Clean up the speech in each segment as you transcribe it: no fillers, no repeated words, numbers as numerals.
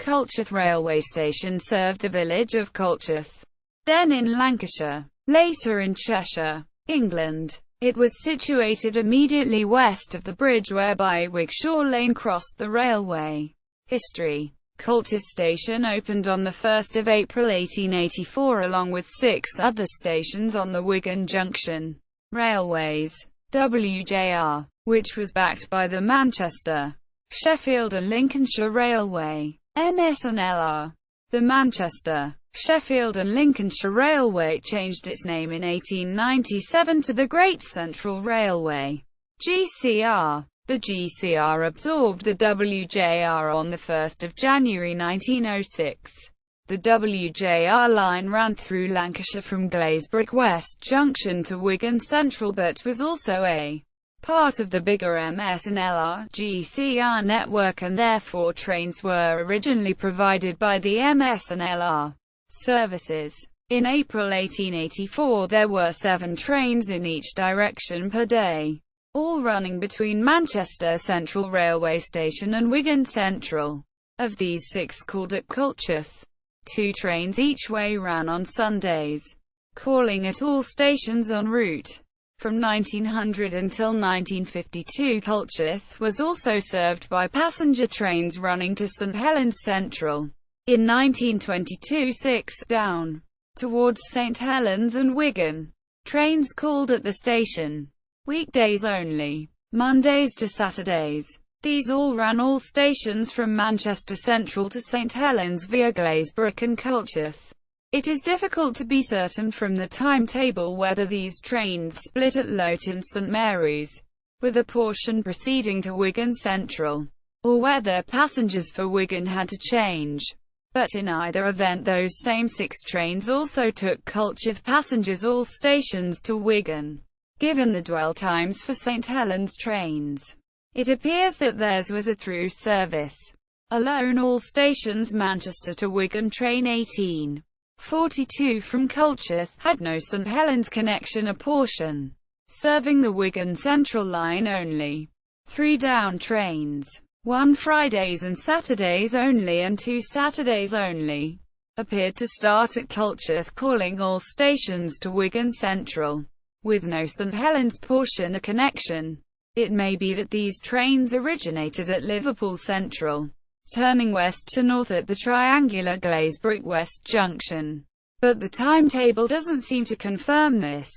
Culcheth railway station served the village of Culcheth, then in Lancashire, later in Cheshire, England. It was situated immediately west of the bridge whereby Wigshaw Lane crossed the railway. History. Culcheth station opened on 1 April 1884 along with 6 other stations on the Wigan Junction Railways, WJR, which was backed by the Manchester, Sheffield and Lincolnshire Railway, MS&LR. The Manchester, Sheffield and Lincolnshire Railway changed its name in 1897 to the Great Central Railway, GCR. The GCR absorbed the WJR on 1 January 1906. The WJR line ran through Lancashire from Glazebrook West Junction to Wigan Central but was also a part of the bigger MS&LR GCR network, and therefore trains were originally provided by the MS&LR services. In April 1884 there were 7 trains in each direction per day, all running between Manchester Central Railway Station and Wigan Central. Of these, 6 called at Culcheth. 2 trains each way ran on Sundays, calling at all stations en route. From 1900 until 1952, Culcheth was also served by passenger trains running to St Helens Central. In 1922, 6 down towards St Helens and Wigan trains called at the station. Weekdays only, Mondays to Saturdays. These all ran all stations from Manchester Central to St Helens via Glazebrook and Culcheth. It is difficult to be certain from the timetable whether these trains split at Loughton St Mary's, with a portion proceeding to Wigan Central, or whether passengers for Wigan had to change. But in either event those same 6 trains also took Culcheth passengers all stations to Wigan. Given the dwell times for St Helens trains, it appears that theirs was a through service alone. All stations Manchester to Wigan train 1842 from Culcheth had no St Helens connection, a portion serving the Wigan Central line only. 3 down trains, 1 Fridays and Saturdays only and 2 Saturdays only, appeared to start at Culcheth, calling all stations to Wigan Central, with no St Helens portion a connection. It may be that these trains originated at Liverpool Central, turning west to north at the triangular Glazebrook West Junction, but the timetable doesn't seem to confirm this.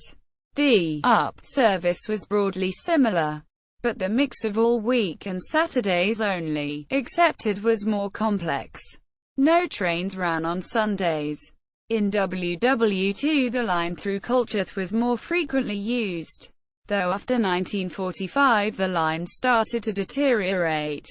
The up service was broadly similar, but the mix of all week and Saturdays only accepted was more complex. No trains ran on Sundays. In WW2 the line through Culcheth was more frequently used, though after 1945 the line started to deteriorate.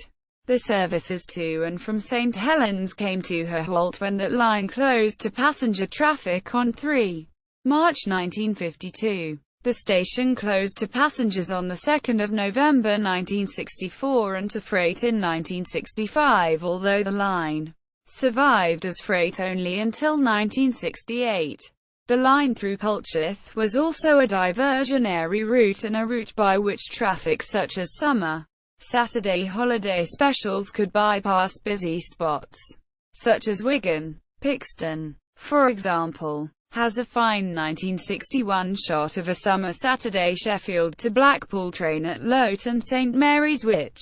The services to and from St Helens came to a halt when that line closed to passenger traffic on 3 March 1952. The station closed to passengers on 2 November 1964 and to freight in 1965, although the line survived as freight only until 1968. The line through Culcheth was also a diversionary route and a route by which traffic such as summer, Saturday holiday specials could bypass busy spots, such as Wigan. Pixton, for example, has a fine 1961 shot of a summer Saturday Sheffield to Blackpool train at Loughton St Mary's which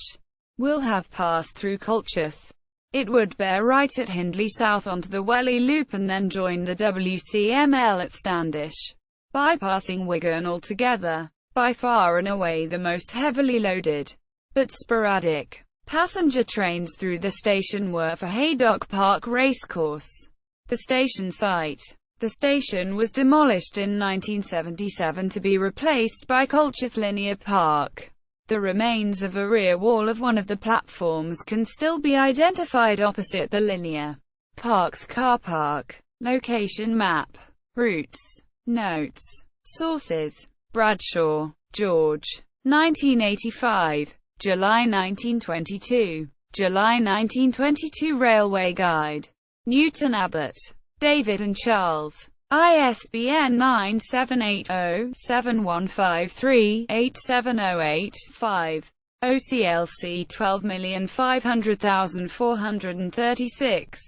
will have passed through Culcheth. It would bear right at Hindley south onto the Welly Loop and then join the WCML at Standish, bypassing Wigan altogether. By far and away the most heavily loaded, but sporadic, passenger trains through the station were for Haydock Park Racecourse, the station site. The station was demolished in 1977 to be replaced by Culcheth Linear Park. The remains of a rear wall of one of the platforms can still be identified opposite the Linear Park's car park. Location map. Routes. Notes. Sources. Bradshaw, George. 1985. July 1922. July 1922 Railway Guide. Newton Abbott, David and Charles. ISBN 978-0-7153-8708-5. OCLC 12,500,436.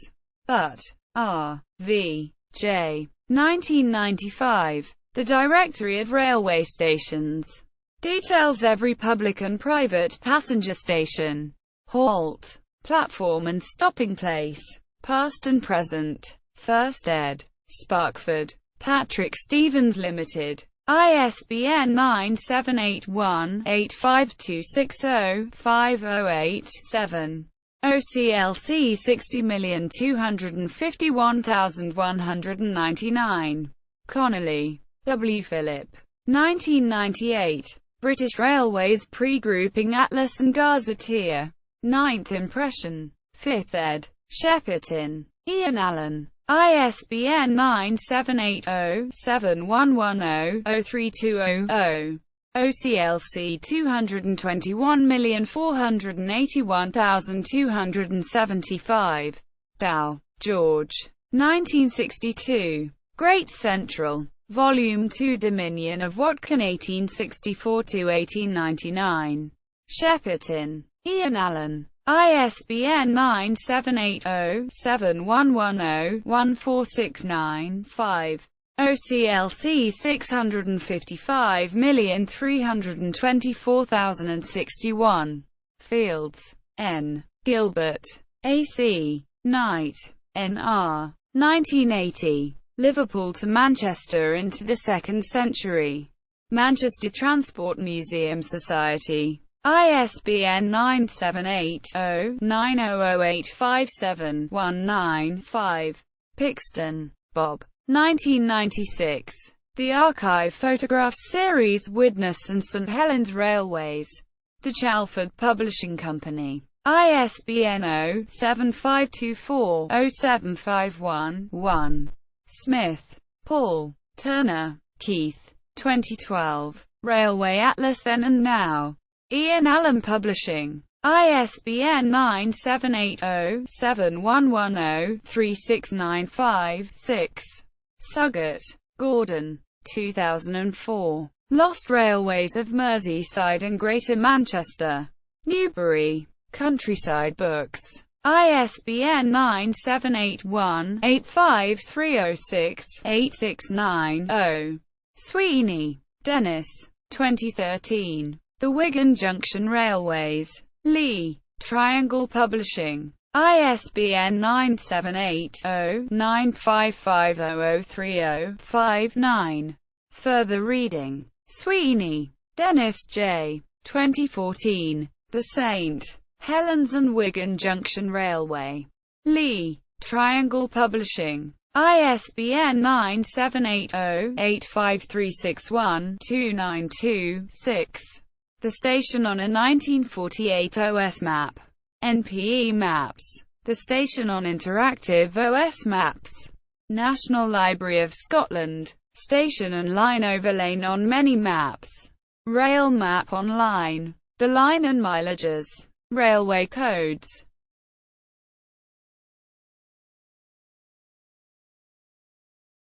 But. R. V. J. 1995. The Directory of Railway Stations details every public and private passenger station, halt, platform and stopping place, past and present. First ed. Sparkford. Patrick Stevens Limited. ISBN 978-1-85260-5087. OCLC 60,251,199. Connolly, W. Philip. 1998. British Railways Pre-Grouping Atlas and Gazetteer. 9th impression. 5th ed. Shepperton. Ian Allen. ISBN 978-0-7110-03200. OCLC 221,481,275. Dow, George. 1962. Great Central. Volume 2 Dominion of Watkin 1864–1899. Shepperton. Ian Allen. ISBN 978-0-7110-14695. OCLC 655,324,061. Fields. N. Gilbert. A.C. Knight. N.R. 1980. Liverpool to Manchester into the 2nd century. Manchester Transport Museum Society. ISBN 978-0-900857-19-5. Pixton, Bob. 1996. The Archive Photographs Series Widnes and St Helens Railways. The Chalford Publishing Company. ISBN 0-7524-07511-1. Smith, Paul. Turner, Keith. 2012. Railway Atlas Then and Now. Ian Allen Publishing. ISBN 978-0-7110-3695-6. Suggett, Gordon. 2004. Lost Railways of Merseyside and Greater Manchester. Newbury. Countryside Books. ISBN 978-1-85306-869-0. Sweeney, Dennis. 2013. The Wigan Junction Railways. Lee. Triangle Publishing. ISBN 978-0-9550-030-59. Further reading. Sweeney, Dennis J. 2014. The St. Helens and Wigan Junction Railway. Lee. Triangle Publishing. ISBN 978-0-85361-292-6. The station on a 1948 OS map. NPE Maps. The station on interactive OS maps. National Library of Scotland. Station and line overlain on many maps. Rail Map Online. The line and mileages. Railway codes.